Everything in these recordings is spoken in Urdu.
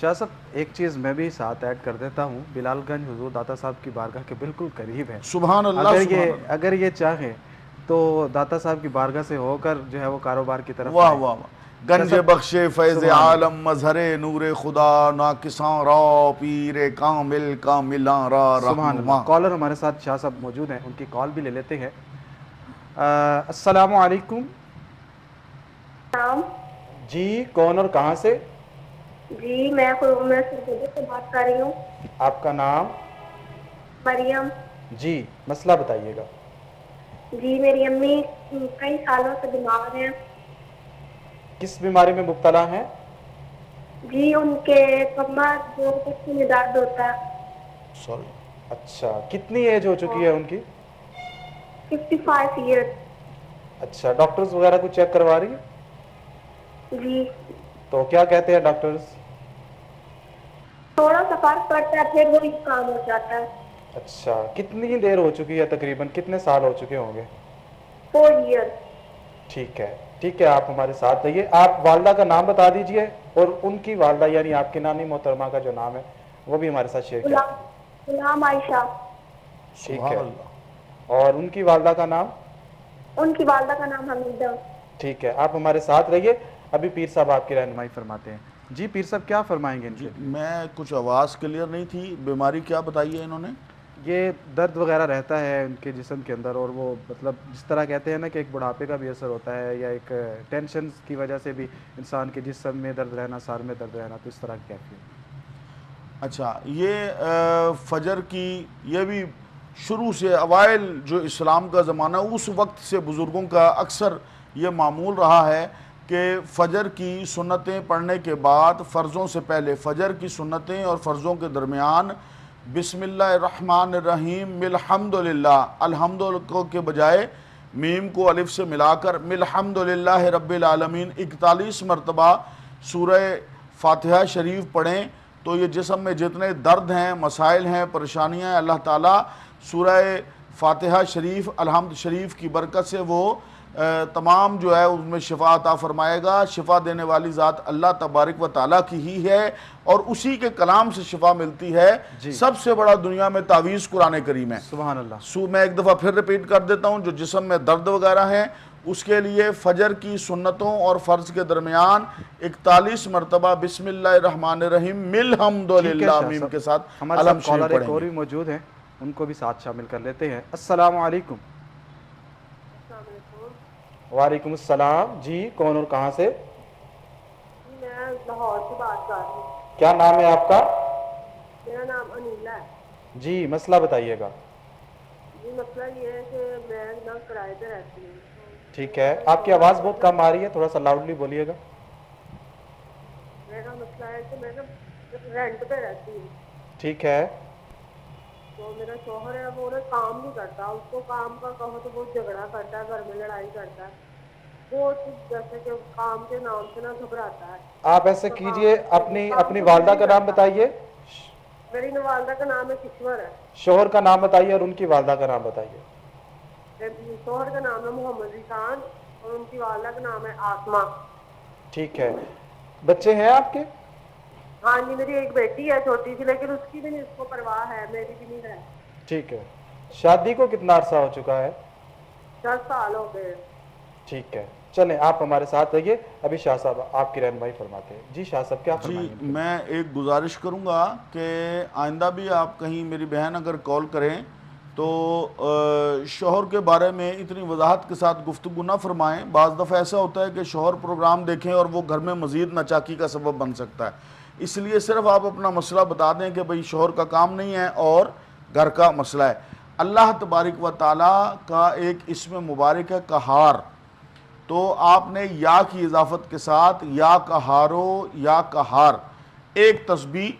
شاہ صاحب ایک چیز میں بھی ساتھ ایڈ کر دیتا ہوں، بلال گنج حضور داتا صاحب کی بارگاہ کے بالکل قریب ہے. سبحان اللہ سبحان اللہ. اگر یہ چاہیں تو داتا صاحب کی بارگاہ سے ہو کر جو ہے وہ کاروبار کی طرف واہ آئیں. واہ واہ. گنج بخش فیض عالم مظہر نور خدا ناکساں را پیر کامل کاملاں را سبحان رہنما. اللہ. کالر ہمارے ساتھ شاہ صاحب موجود ہیں، ان کی کال بھی لے لیتے ہیں. السلام علیکم. نام جی کون اور کہاں سے؟ جی میں سرگوجے سے بات کر رہی ہوں. آپ کا نام؟ مریم. جی مسئلہ بتائیے گا. جی میری امی کئی سالوں سے بیمار ہیں. کس بیماری میں مبتلا ہیں؟ جی ان کے کمر جو پشت میں درد ہوتا ہے. سوری. اچھا کتنی ایج ہو چکی ہے ان کی؟ 55 ایئر. اچھا ڈاکٹرز وغیرہ کو چیک کروا رہی ہیں؟ جی تو کیا کہتے ہیں ڈاکٹرز؟ تھوڑا سا فرق پڑتا ہے پھر وہی کام ہو جاتا ہے. اچھا کتنی دیر ہو چکی ہے تقریباً، کتنے سال ہو چکے ہوں گے؟ 4 ایئر. ٹھیک ہے ٹھیک ہے، آپ ہمارے ساتھ رہیے. آپ والدہ کا نام بتا دیجئے اور ان کی والدہ یعنی آپ کی نانی محترمہ کا جو نام ہے وہ بھی ہمارے ساتھ شیئر کریں. غلام عائشہ. ٹھیک سبحان ہے. اللہ. اور ان کی والدہ کا نام؟ ان کی والدہ کا نام حمیدہ. ٹھیک ہے، آپ ہمارے ساتھ رہیے. ابھی پیر صاحب آپ کی رہنمائی فرماتے ہیں. جی پیر صاحب کیا فرمائیں گے ان کے لیے؟ میں کچھ آواز کلیئر نہیں تھی. بیماری کیا بتائی ہے انہوں نے؟ یہ درد وغیرہ رہتا ہے ان کے جسم کے اندر، اور وہ مطلب جس طرح کہتے ہیں نا کہ ایک بڑھاپے کا بھی اثر ہوتا ہے، یا ایک ٹینشن کی وجہ سے بھی انسان کے جسم میں درد رہنا، سار میں درد رہنا، تو اس طرح کی کیفیت. اچھا یہ فجر کی یہ بھی شروع سے اوائل جو اسلام کا زمانہ اس وقت سے بزرگوں کا اکثر یہ معمول رہا ہے کہ فجر کی سنتیں پڑھنے کے بعد فرضوں سے پہلے فجر کی سنتیں اور فرضوں کے درمیان بسم اللہ الرحمن الرحیم الحمدللہ، الحمد کے بجائے میم کو الف سے ملا کر الحمدللہ رب العالمین 41 مرتبہ سورہ فاتحہ شریف پڑھیں تو یہ جسم میں جتنے درد ہیں، مسائل ہیں، پریشانیاں ہیں، اللہ تعالیٰ سورہ فاتحہ شریف الحمد شریف کی برکت سے وہ تمام جو ہے اس میں شفا عطا فرمائے گا. شفا دینے والی ذات اللہ تبارک و تعالیٰ کی ہی ہے اور اسی کے کلام سے شفا ملتی ہے. سب سے بڑا دنیا میں تعویذ قرآن کریم ہے. سبحان اللہ. میں ایک دفعہ پھر ریپیٹ کر دیتا ہوں، جو جسم میں درد وغیرہ ہیں اس کے لیے فجر کی سنتوں اور فرض کے درمیان 41 مرتبہ بسم اللہ الرحمن الرحیم الحمدللہ میم کے ساتھ ہمارے الحمد ساتھ شریف کالر ایک پڑھیں اور گے. بھی موجود ہیں، ان کو بھی ساتھ شامل کر لیتے ہیں. السلام علیکم. وعلیکم السلام. جی کون اور کہاں سے؟ میں لاہور سے بات کر رہی ہوں. کیا نام ہے آپ کا؟ میرا نام انیلا ہے. جی مسئلہ بتائیے گا. جی مسئلہ یہ ہے کہ میں نا کرائے پہ رہتی ہوں. ٹھیک ہے، آپ کی آواز بہت کم آ رہی ہے، تھوڑا سا لاؤڈلی بولیے گا. میرا مسئلہ ہے کہ میں نا رینٹ پہ رہتی ہوں. ٹھیک ہے. تو میرا شوہر ہے وہ نا کام نہیں کرتا، اس کو کام کا کہو تو بہت جھگڑا کرتا ہے، گھر میں لڑائی کرتا ہے. وہ جیسے کہ کام کے نام سے نا گھبراتا ہے. آپ ایسے کیجئے، اپنی والدہ کا نام بتائیے. میری والدہ کا نام ہے کشور ہے. شوہر کا نام بتائیے اور ان کی والدہ کا نام بتائیے. شوہر کا نام ہے محمد ریحان اور ان کی والدہ کا نام ہے آسمہ. ٹھیک ہے. بچے ہیں آپ کے؟ ہاں جی میری ایک بیٹی ہے چھوٹی سی، لیکن اس کی بھی نہیں اس کو پرواہ ہے، میری بھی نہیں ہے. ٹھیک ہے. شادی کو کتنا عرصہ ہو چکا ہے؟ 10 سال ہو گئے. ٹھیک ہے، چلیں آپ ہمارے ساتھ رہیے. ابھی شاہ صاحب آپ کی رہنمائی فرماتے ہیں. جی شاہ صاحب کیا فرمائیں گے؟ میں ایک گزارش کروں گا کہ آئندہ بھی آپ کہیں میری بہن اگر کال کریں تو شوہر کے بارے میں اتنی وضاحت کے ساتھ گفتگو نہ فرمائیں. بعض دفعہ ایسا ہوتا ہے کہ شوہر پروگرام دیکھیں اور وہ گھر میں مزید ناچاکی کا سبب بن سکتا ہے. اس لیے صرف آپ اپنا مسئلہ بتا دیں کہ بھئی شوہر کا کام نہیں ہے اور گھر کا مسئلہ ہے. اللہ تبارک و تعالیٰ کا ایک اسم مبارک ہے قہار، تو آپ نے یا کی اضافت کے ساتھ یا قہارو یا قہار ایک تسبیح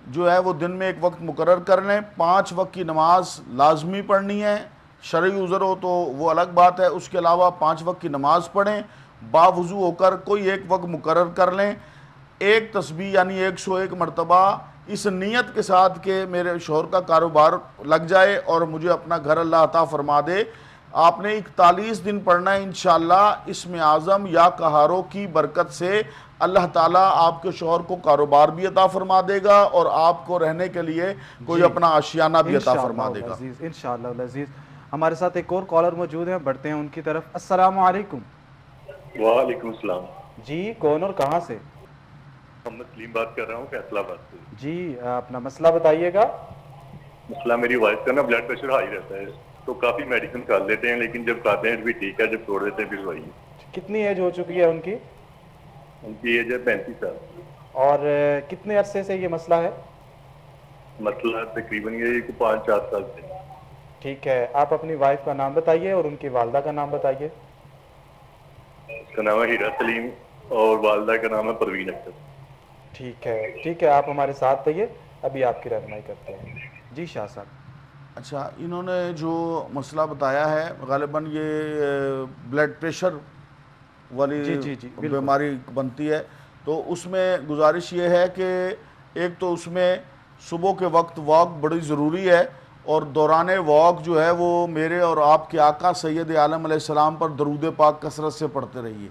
جو ہے وہ دن میں ایک وقت مقرر کر لیں. 5 وقت کی نماز لازمی پڑھنی ہے، شرعی عذر ہو تو وہ الگ بات ہے. اس کے علاوہ 5 وقت کی نماز پڑھیں، باوضو ہو کر کوئی ایک وقت مقرر کر لیں. ایک تسبیح یعنی 101 مرتبہ اس نیت کے ساتھ کہ میرے شوہر کا کاروبار لگ جائے اور مجھے اپنا گھر اللہ عطا فرما دے. آپ نے 41 دن پڑھنا ہے انشاءاللہ. اسم اعظم یا قہاروں کی برکت سے اللہ تعالیٰ آپ کے شوہر کو کاروبار بھی عطا فرما دے گا اور آپ کو رہنے کے لیے کوئی اپنا آشیانہ بھی عطا فرما دے گا۔ انشاءاللہ العزیز ہمارے ساتھ ایک اور کالر موجود ہیں، بڑھتے ہیں ان کی طرف۔ السلام علیکم۔ وعلیکم السلام۔ جی کون اور کہاں سے؟ محمد سلیم بات کر رہا ہوں فیصلہ آباد سے۔ جی اپنا مسئلہ بتائیے گا۔ مسئلہ میری وائف کا نا بلڈ پریشر ہائی رہتا ہے، تو کافی میڈیسن کر لیتے ہیں لیکن جب کھاتے ہیں بھی ٹھیک ہے، جب چھوڑ دیتے ہیں پھر وہی۔ کتنی ایج ہو چکی ہے ان کی؟ ان کی ایج ہے 35 سال۔ اور کتنے عرصے سے یہ مسئلہ ہے؟ مسئلہ تقریباً یہ 5-4 سال سے۔ ٹھیک ہے، آپ اپنی وائف کا نام بتائیے اور ان کی والدہ کا نام بتائیے۔ اس کا نام ہے ہیرا سلیم اور والدہ کا نام ہے پروین اختر۔ ٹھیک ہے، آپ ہمارے ساتھ رہیے، ابھی آپ کی رہنمائی کرتے ہیں۔ جی شاہ صاحب۔ اچھا، انہوں نے جو مسئلہ بتایا ہے غالباً یہ بلڈ پریشر والی جی بالکل بیماری بنتی ہے، تو اس میں گزارش یہ ہے کہ ایک تو اس میں صبح کے وقت واک بڑی ضروری ہے، اور دوران واک جو ہے وہ میرے اور آپ کے آقا سید عالم علیہ السلام پر درود پاک کثرت سے پڑھتے رہیے،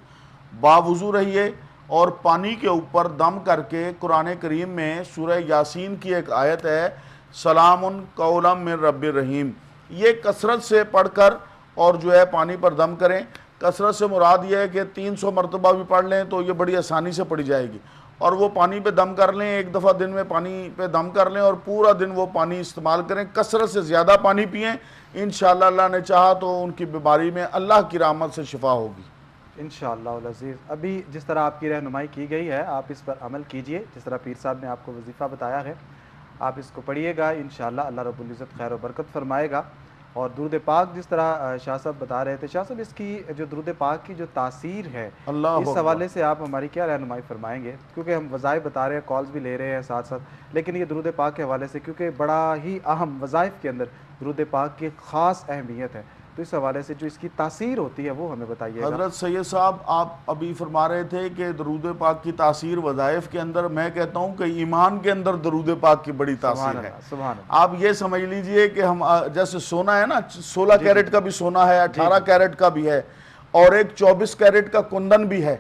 باوضو رہیے، اور پانی کے اوپر دم کر کے قرآن کریم میں سورہ یاسین کی ایک آیت ہے سلام قولا من رب الرحیم، یہ کثرت سے پڑھ کر اور جو ہے پانی پر دم کریں۔ کثرت سے مراد یہ ہے کہ 300 مرتبہ بھی پڑھ لیں تو یہ بڑی آسانی سے پڑھی جائے گی، اور وہ پانی پہ دم کر لیں، ایک دفعہ دن میں پانی پہ دم کر لیں اور پورا دن وہ پانی استعمال کریں، کثرت سے زیادہ پانی پئیں، انشاءاللہ اللہ نے چاہا تو ان کی بیماری میں اللہ کی رحمت سے شفا ہوگی۔ انشاءاللہ العزیز ابھی جس طرح آپ کی رہنمائی کی گئی ہے آپ اس پر عمل کیجئے، جس طرح پیر صاحب نے آپ کو وظیفہ بتایا ہے آپ اس کو پڑھیے گا، انشاءاللہ اللہ رب العزت خیر و برکت فرمائے گا۔ اور درود پاک جس طرح شاہ صاحب بتا رہے تھے، شاہ صاحب اس کی جو درود پاک کی جو تاثیر ہے اللہ اس حوالے سے آپ ہماری کیا رہنمائی فرمائیں گے؟ کیونکہ ہم وظائف بتا رہے ہیں، کالز بھی لے رہے ہیں ساتھ ساتھ، لیکن یہ درود پاک کے حوالے سے کیونکہ بڑا ہی اہم وظائف کے اندر درود پاک کی خاص اہمیت ہے، تو اس حوالے سے جو اس کی تاثیر ہوتی ہے وہ ہمیں بتائیے گا۔ حضرت سید صاحب آپ ابھی فرما رہے تھے کہ درود پاک کی تاثیر وظائف کے اندر، میں کہتا ہوں کہ ایمان کے اندر درود پاک کی بڑی تاثیر ہے۔ سبحان اللہ۔ آپ یہ سمجھ لیجئے کہ ہم جیسے سونا ہے نا، 16 کیرٹ کا بھی سونا ہے، 18 کیرٹ کا بھی ہے، اور ایک 24 کیرٹ کا کندن بھی ہے،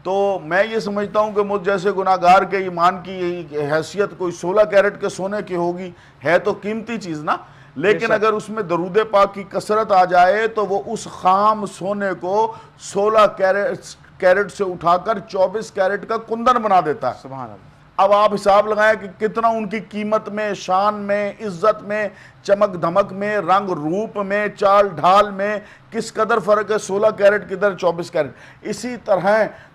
تو میں یہ سمجھتا ہوں کہ مجھ جیسے گناہگار کے ایمان کی حیثیت کوئی 16 کیرٹ کے سونے کی ہوگی، ہے تو قیمتی چیز نا، لیکن اگر اس میں درود پاک کی کثرت آ جائے تو وہ اس خام سونے کو 16 کیرٹ سے اٹھا کر 24 کیرٹ کا کندن بنا دیتا ہے۔ سبحان اللہ۔ اب آپ حساب لگائیں کہ کتنا ان کی قیمت میں، شان میں، عزت میں، چمک دھمک میں، رنگ روپ میں، چال ڈھال میں کس قدر فرق ہے، 16 کیرٹ کدھر 24 کیرٹ۔ اسی طرح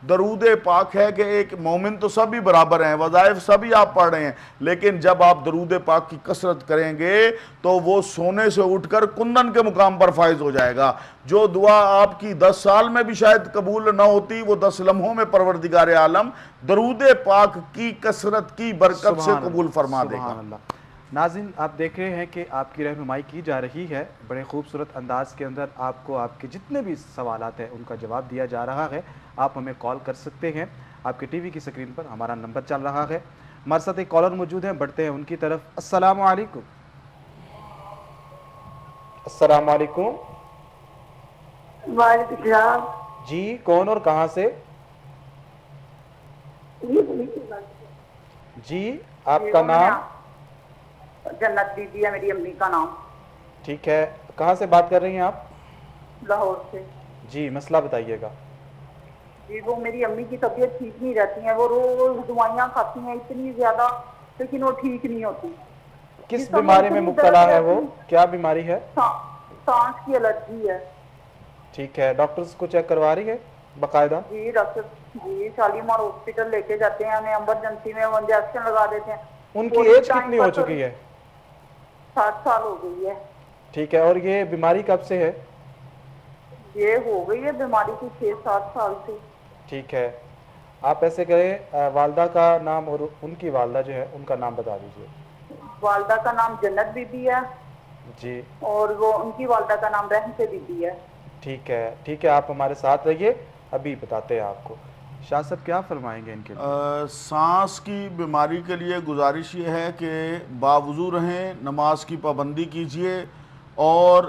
درود پاک ہے کہ ایک مومن تو سبھی برابر ہیں، وظائف سبھی آپ پڑھ رہے ہیں، لیکن جب آپ درود پاک کی کثرت کریں گے تو وہ سونے سے اٹھ کر کندن کے مقام پر فائز ہو جائے گا۔ جو دعا آپ کی 10 سال میں بھی شاید قبول نہ ہوتی، وہ 10 لمحوں میں پروردگار عالم درود پاک کی کثرت کی برکت سے قبول فرما دے گا۔ سبحان اللہ۔ ناظرین آپ دیکھ رہے ہیں کہ آپ کی رہنمائی کی جا رہی ہے، بڑے خوبصورت انداز کے اندر آپ کو آپ کے جتنے بھی سوالات ہیں ان کا جواب دیا جا رہا ہے۔ آپ ہمیں کال کر سکتے ہیں، آپ کے ٹی وی کی سکرین پر ہمارا نمبر چل رہا ہے۔ ہمارے ساتھ ایک کالر موجود ہیں، بڑھتے ہیں ان کی طرف۔ السلام علیکم۔ السلام علیکم۔ وعلیکم السلام۔ جی کون اور کہاں سے؟ جی آپ کا نام؟ جنت بی بی ہے میری امی کا نام۔ ٹھیک ہے، کہاں سے بات کر رہی ہیں آپ؟ لاہور سے۔ جی مسئلہ بتائیے گا۔ جی وہ میری امی کی طبیعت ٹھیک نہیں رہتی ہیں، وہ روز دوائیاں کھاتی ہیں اتنی زیادہ، لیکن وہ ٹھیک نہیں ہوتی۔ کس بیماری میں مبتلا ہے وہ؟ کیا بیماری ہے؟ سانس کی الرجی ہے۔ ٹھیک ہے، ڈاکٹرز کو چیک کروا رہی ہے باقاعدہ؟ جی ڈاکٹر جی شالیمار ہاسپٹل لے کے جاتے ہیں، ہمیں ایمرجنسی میں وہ انجیکشن لگا دیتے ہیں۔ ان کی ایج کتنی ہو چکی ہے؟ 60 سال ہو گئی ہے۔ ٹھیک ہے، اور یہ بیماری کب سے ہے؟ یہ ہو گئی ہے بیماری کی 6-7 سال سے۔ ٹھیک ہے، آپ ایسے کریں والدہ کا نام اور ان کی والدہ جو ہے ان کا نام بتا دیجیے۔ والدہ کا نام جنت بی بی ہے جی، اور وہ ان کی والدہ کا نام رحمت بی بی ہے۔ ٹھیک ہے، آپ ہمارے ساتھ رہیے، ابھی بتاتے ہیں آپ کو۔ شاہ صاحب کیا فرمائیں گے ان کے لیے؟ سانس کی بیماری کے لیے گزارش یہ ہے کہ باوضو رہیں، نماز کی پابندی کیجئے، اور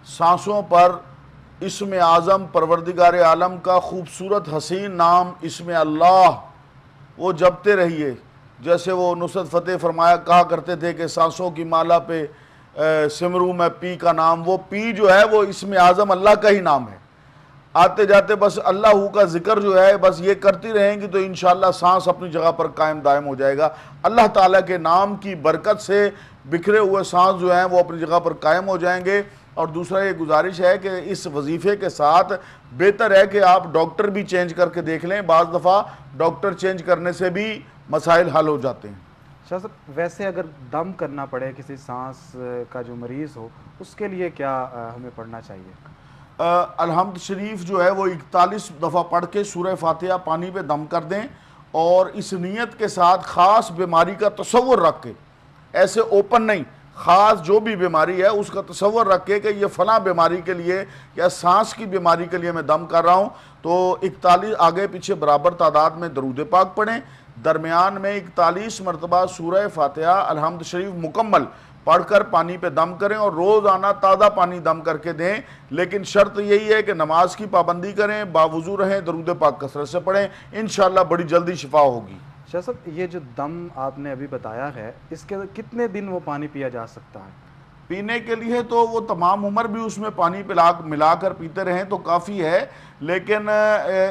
سانسوں پر اسم اعظم پروردگار عالم کا خوبصورت حسین نام اسم اللہ وہ جپتے رہیے. جیسے وہ نصرت فتح فرمایا کہا کرتے تھے کہ سانسوں کی مالا پہ سمروں میں پی کا نام. وہ پی جو ہے وہ اسم اعظم اللہ کا ہی نام ہے. آتے جاتے بس اللہ کا ذکر جو ہے بس یہ کرتی رہیں گی تو انشاءاللہ سانس اپنی جگہ پر قائم دائم ہو جائے گا. اللہ تعالیٰ کے نام کی برکت سے بکھرے ہوئے سانس جو ہیں وہ اپنی جگہ پر قائم ہو جائیں گے. اور دوسرا یہ گزارش ہے کہ اس وظیفے کے ساتھ بہتر ہے کہ آپ ڈاکٹر بھی چینج کر کے دیکھ لیں. بعض دفعہ ڈاکٹر چینج کرنے سے بھی مسائل حل ہو جاتے ہیں. شاہ صاحب ویسے اگر دم کرنا پڑے کسی سانس کا جو مریض ہو اس کے لیے کیا ہمیں پڑھنا چاہیے؟ الحمد شریف جو ہے وہ 41 دفعہ پڑھ کے سورہ فاتحہ پانی پہ دم کر دیں اور اس نیت کے ساتھ خاص بیماری کا تصور رکھ کے, ایسے اوپن نہیں, خاص جو بھی بیماری ہے اس کا تصور رکھ کے کہ یہ فلاں بیماری کے لیے یا سانس کی بیماری کے لیے میں دم کر رہا ہوں, تو 41 آگے پیچھے برابر تعداد میں درود پاک پڑھیں. درمیان میں 41 مرتبہ سورہ فاتحہ الحمد شریف مکمل پڑھ کر پانی پہ دم کریں اور روزانہ تازہ پانی دم کر کے دیں. لیکن شرط یہی ہے کہ نماز کی پابندی کریں, باوضو رہیں, درود پاک کثرت سے پڑھیں, انشاءاللہ بڑی جلدی شفا ہوگی. شاہ صاحب یہ جو دم آپ نے ابھی بتایا ہے اس کے کتنے دن وہ پانی پیا جا سکتا ہے؟ پینے کے لیے تو وہ تمام عمر بھی اس میں پانی ملا کر پیتے رہیں تو کافی ہے, لیکن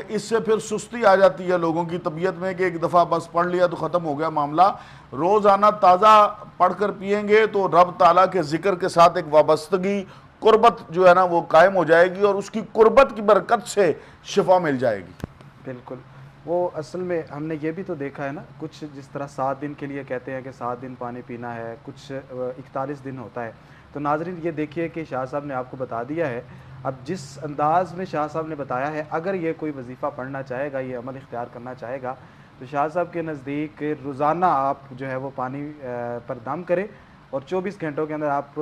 اس سے پھر سستی آ جاتی ہے لوگوں کی طبیعت میں کہ ایک دفعہ بس پڑھ لیا تو ختم ہو گیا معاملہ. روزانہ تازہ پڑھ کر پئیں گے تو رب تعالیٰ کے ذکر کے ساتھ ایک وابستگی قربت جو ہے نا وہ قائم ہو جائے گی اور اس کی قربت کی برکت سے شفا مل جائے گی. بالکل. وہ اصل میں ہم نے یہ بھی تو دیکھا ہے نا, کچھ جس طرح 7 دن کے لیے کہتے ہیں کہ 7 دن پانی پینا ہے, کچھ 41 دن ہوتا ہے. تو ناظرین یہ دیکھیے کہ شاہ صاحب نے آپ کو بتا دیا ہے. اب جس انداز میں شاہ صاحب نے بتایا ہے, اگر یہ کوئی وظیفہ پڑھنا چاہے گا, یہ عمل اختیار کرنا چاہے گا, تو شاہ صاحب کے نزدیک روزانہ آپ جو ہے وہ پانی پر دم کریں اور 24 گھنٹوں کے اندر آپ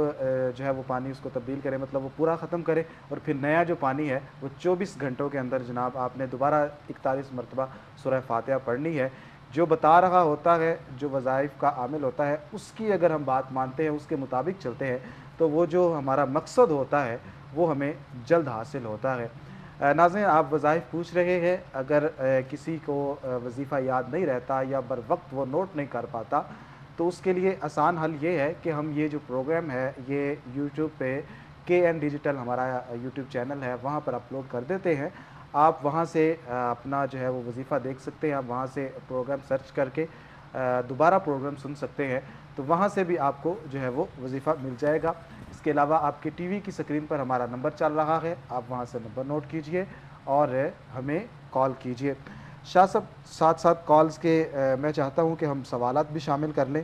جو ہے وہ پانی اس کو تبدیل کریں, مطلب وہ پورا ختم کریں, اور پھر نیا جو پانی ہے وہ 24 گھنٹوں کے اندر جناب آپ نے دوبارہ 41 مرتبہ سورہ فاتحہ پڑھنی ہے. جو بتا رہا ہوتا ہے, جو وظائف کا عامل ہوتا ہے, اس کی اگر ہم بات مانتے ہیں, اس کے مطابق چلتے ہیں, تو وہ جو ہمارا مقصد ہوتا ہے وہ ہمیں جلد حاصل ہوتا ہے. ناظرین آپ وظائف پوچھ رہے ہیں, اگر کسی کو وظیفہ یاد نہیں رہتا یا بر وقت وہ نوٹ نہیں کر پاتا تو اس کے لیے آسان حل یہ ہے کہ ہم یہ جو پروگرام ہے یہ یوٹیوب پہ KN ڈیجیٹل ہمارا یوٹیوب چینل ہے وہاں پر اپلوڈ کر دیتے ہیں. آپ وہاں سے اپنا جو ہے وہ وظیفہ دیکھ سکتے ہیں, آپ وہاں سے پروگرام سرچ کر کے دوبارہ پروگرام سن سکتے ہیں, تو وہاں سے بھی آپ کو جو ہے وہ وظیفہ مل جائے گا. اس کے علاوہ آپ کے ٹی وی کی سکرین پر ہمارا نمبر چل رہا ہے, آپ وہاں سے نمبر نوٹ کیجئے اور ہمیں کال کیجئے. شاہ صاحب ساتھ ساتھ کالز کے میں چاہتا ہوں کہ ہم سوالات بھی شامل کر لیں.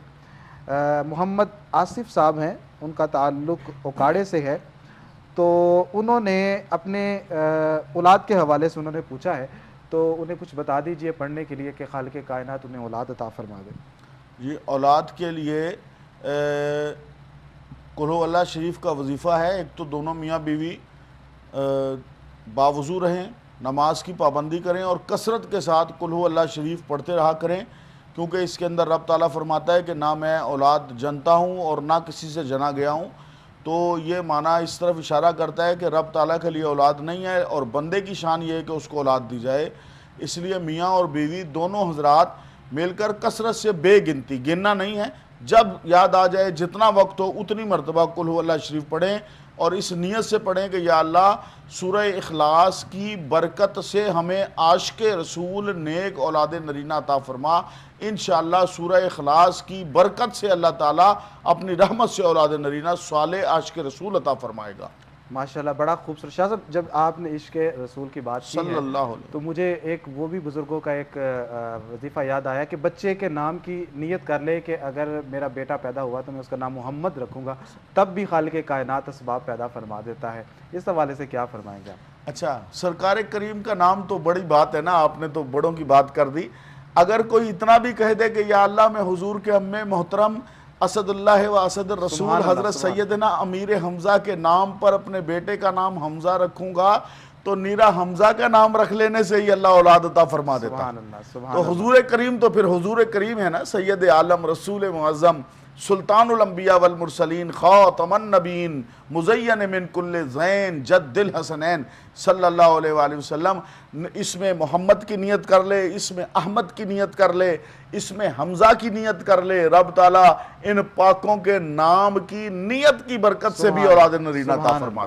محمد آصف صاحب ہیں, ان کا تعلق اوکاڑے سے ہے, تو انہوں نے اپنے اولاد کے حوالے سے انہوں نے پوچھا ہے, تو انہیں کچھ بتا دیجئے پڑھنے کے لیے کہ خالق کائنات انہیں اولاد عطا فرما دے. جی اولاد کے لیے قل ہو اللہ شریف کا وظیفہ ہے. ایک تو دونوں میاں بیوی باوضو رہیں, نماز کی پابندی کریں اور کثرت کے ساتھ قل ہو اللہ شریف پڑھتے رہا کریں, کیونکہ اس کے اندر رب تعالیٰ فرماتا ہے کہ نہ میں اولاد جنتا ہوں اور نہ کسی سے جنا گیا ہوں. تو یہ معنی اس طرف اشارہ کرتا ہے کہ رب تعالیٰ کے لیے اولاد نہیں ہے اور بندے کی شان یہ ہے کہ اس کو اولاد دی جائے. اس لیے میاں اور بیوی دونوں حضرات مل کر کثرت سے بے گنتی, گننا نہیں ہے, جب یاد آ جائے جتنا وقت ہو اتنی مرتبہ قل ہو اللہ شریف پڑھیں اور اس نیت سے پڑھیں کہ یا اللہ سورہ اخلاص کی برکت سے ہمیں عاشق رسول نیک اولاد نرینہ عطا فرما. انشاءاللہ سورہ اخلاص کی برکت سے اللہ تعالیٰ اپنی رحمت سے اولاد نرینہ صالح عاشق رسول عطا فرمائے گا. ماشاءاللہ بڑا خوبصورت. شاہ صاحب جب آپ نے عشق رسول کی بات کی صلی اللہ علیہ تو مجھے ایک وہ بھی بزرگوں کا ایک وظیفہ یاد آیا کہ بچے کے نام کی نیت کر لے کہ اگر میرا بیٹا پیدا ہوا تو میں اس کا نام محمد رکھوں گا, تب بھی خالق کائنات اسباب پیدا فرما دیتا ہے. اس حوالے سے کیا فرمائیں گے آپ؟ اچھا سرکار کریم کا نام تو بڑی بات ہے نا, آپ نے تو بڑوں کی بات کر دی. اگر کوئی اتنا بھی کہہ دے کہ یا اللہ میں حضور کے امِ محترم اسد اللہ و اسد الرسول حضرت سیدنا امیر حمزہ کے نام پر اپنے بیٹے کا نام حمزہ رکھوں گا, تو نیرا حمزہ کا نام رکھ لینے سے ہی اللہ اولاد عطا فرما دیتا. تو حضور کریم تو پھر حضور کریم ہے نا, سید عالم رسول معظم سلطان الانبیاء والمرسلین خاتم النبیین مزین من کل زین جد الحسنین صلی اللہ علیہ وآلہ وسلم. اس میں محمد کی نیت کر لے، اس میں احمد کی نیت کر لے، اس میں حمزہ کی نیت کر لے. رب تعالیٰ ان پاکوں کے نام کی نیت کی برکت سے بھی اولاد نرینہ عطا فرما دے.